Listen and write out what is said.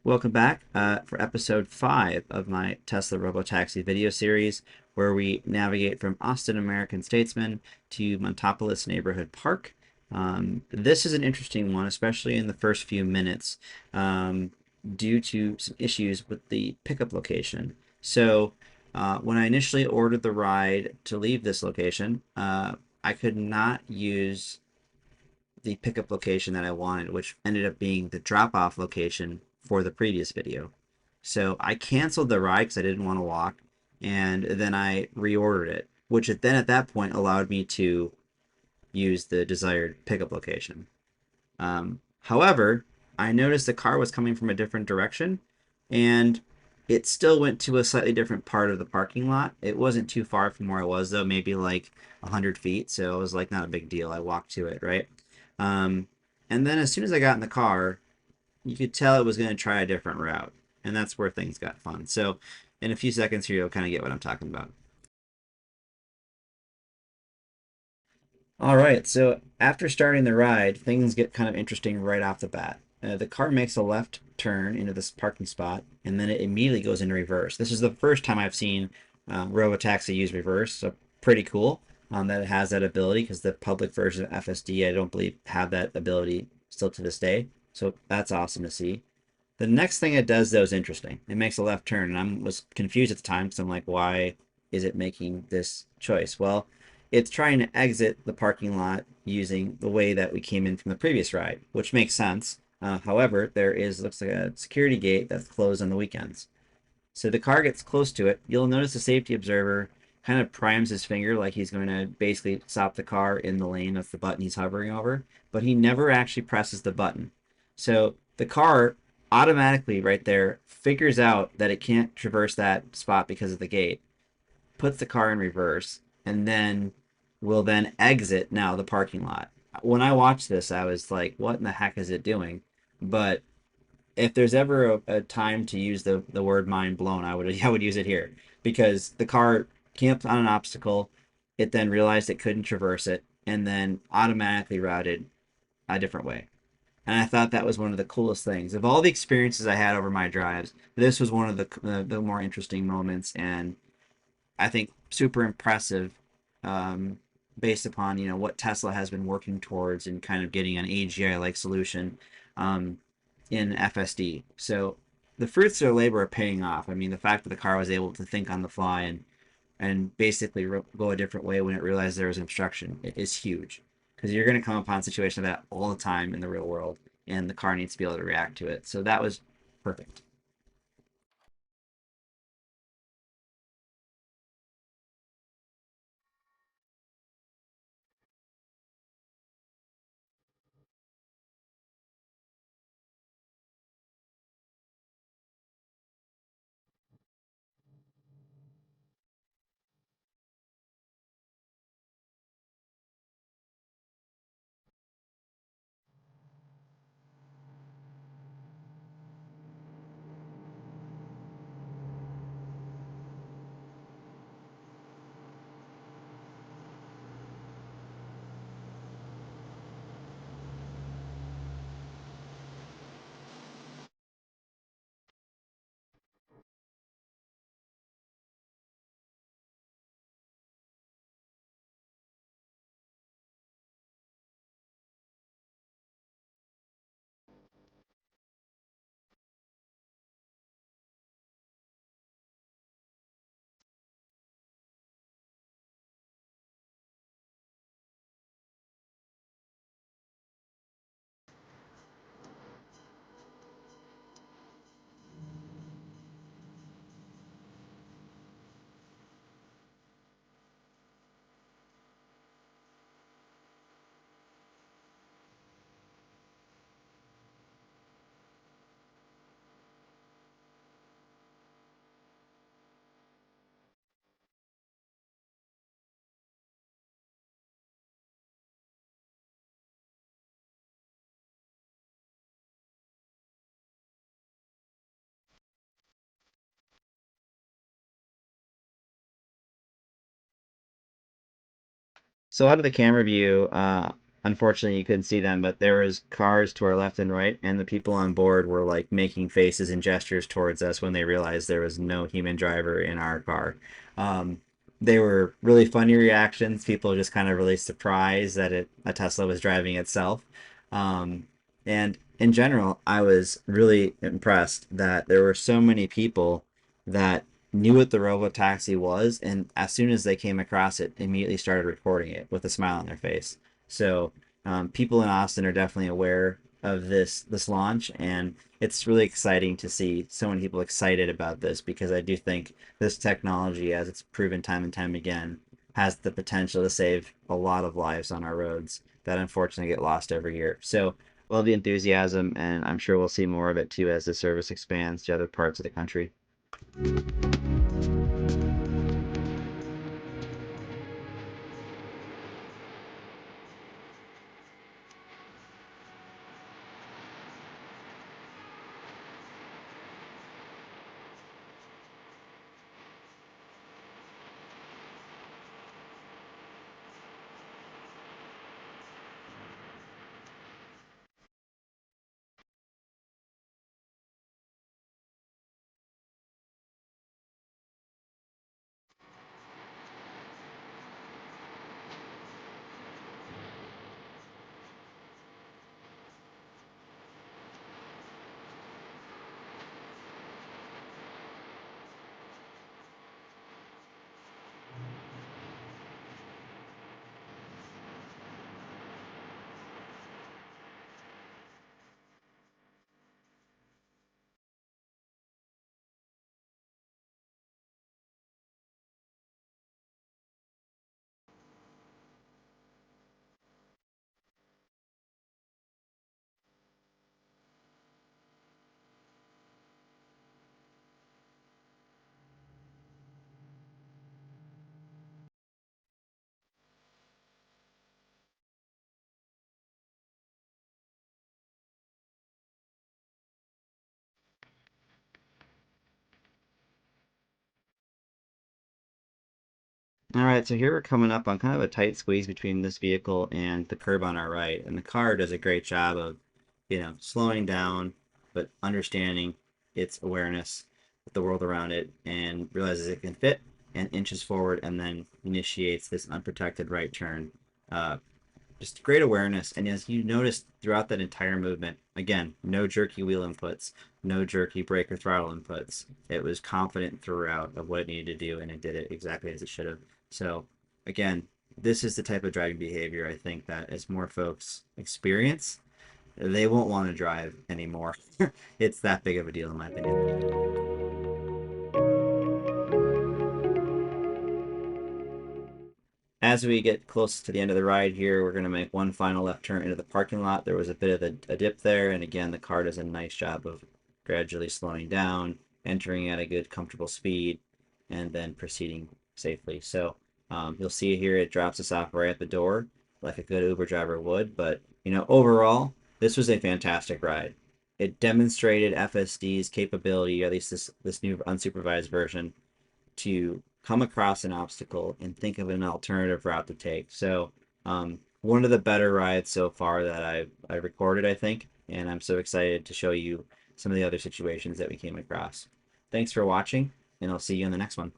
Welcome back for episode 5 of my Tesla Robotaxi video series, where we navigate from Austin American Statesman to Montopolis Neighborhood Park. This is an interesting one, especially in the first few minutes, um, due to some issues with the pickup location. When I initially ordered the ride to leave this location, I could not use the pickup location that I wanted, which ended up being the drop off location for the previous video. So I canceled the ride because I didn't want to walk, and then I reordered it, which then at that point allowed me to use the desired pickup location. However, I noticed the car was coming from a different direction, and it still went to a slightly different part of the parking lot. It wasn't too far from where I was, though, maybe like 100 feet. So it was like not a big deal. I walked to it, right? Um, and then as soon as I got in the car, you could tell it was going to try a different route. And that's where things got fun. So in a few seconds here, you'll kind of get what I'm talking about. All right, so after starting the ride, things get kind of interesting right off the bat. The car makes a left turn into this parking spot, and then it immediately goes into reverse. This is the first time I've seen Robotaxi use reverse, so pretty cool that it has that ability because the public version of FSD, I don't believe, have that ability still to this day. So that's awesome to see. The next thing it does, though, is interesting. It makes a left turn, and I was confused at the time because I'm like, why is it making this choice? Well, it's trying to exit the parking lot using the way that we came in from the previous ride, which makes sense. However, there is looks like a security gate that's closed on the weekends. So the car gets close to it. You'll notice the safety observer kind of primes his finger like he's going to basically stop the car in the lane. That's the button he's hovering over, but he never actually presses the button. So the car automatically right there figures out that it can't traverse that spot because of the gate, puts the car in reverse, and then will then exit now the parking lot. When I watched this, I was like, what in the heck is it doing? But if there's ever a time to use the word mind blown, I would use it here because the car camped on an obstacle. It then realized it couldn't traverse it and then automatically routed a different way. And I thought that was one of the coolest things. Of all the experiences I had over my drives, this was one of the more interesting moments, and I think super impressive, um, based upon what Tesla has been working towards and kind of getting an AGI like solution um, in FSD. So the fruits of their labor are paying off. I mean, the fact that the car was able to think on the fly and basically go a different way when it realized there was obstruction is huge because you're going to come upon a situation like that all the time in the real world, and the car needs to be able to react to it. So that was perfect. So out of the camera view, unfortunately you couldn't see them, but there was cars to our left and right, and the people on board were like making faces and gestures towards us when they realized there was no human driver in our car. Um, they were really funny reactions. People just kind of really surprised that a Tesla was driving itself. Um, and in general, I was really impressed that there were so many people that knew what the robotaxi was, and as soon as they came across it, immediately started recording it with a smile on their face. So people in Austin are definitely aware of this launch, and it's really exciting to see so many people excited about this because I do think this technology, as it's proven time and time again, has the potential to save a lot of lives on our roads that unfortunately get lost every year. So love the enthusiasm, and I'm sure we'll see more of it too as the service expands to other parts of the country. All right, so here we're coming up on kind of a tight squeeze between this vehicle and the curb on our right, and the car does a great job of, slowing down, but understanding its awareness of the world around it and realizes it can fit and inches forward and then initiates this unprotected right turn. Uh, just great awareness. And as you noticed throughout that entire movement, again, no jerky wheel inputs, no jerky brake or throttle inputs. It was confident throughout of what it needed to do, and it did it exactly as it should have. So, again, this is the type of driving behavior I think that as more folks experience, they won't want to drive anymore. It's that big of a deal, in my opinion. As we get close to the end of the ride here, we're going to make one final left turn into the parking lot. There was a bit of a dip there, and again, the car does a nice job of gradually slowing down, entering at a good, comfortable speed, and then proceeding safely. So you'll see here it drops us off right at the door, like a good Uber driver would. But overall, this was a fantastic ride. It demonstrated FSD's capability, or at least this new unsupervised version, to come across an obstacle and think of an alternative route to take. So, one of the better rides so far that I recorded, I think, and I'm so excited to show you some of the other situations that we came across. Thanks for watching, and I'll see you in the next one.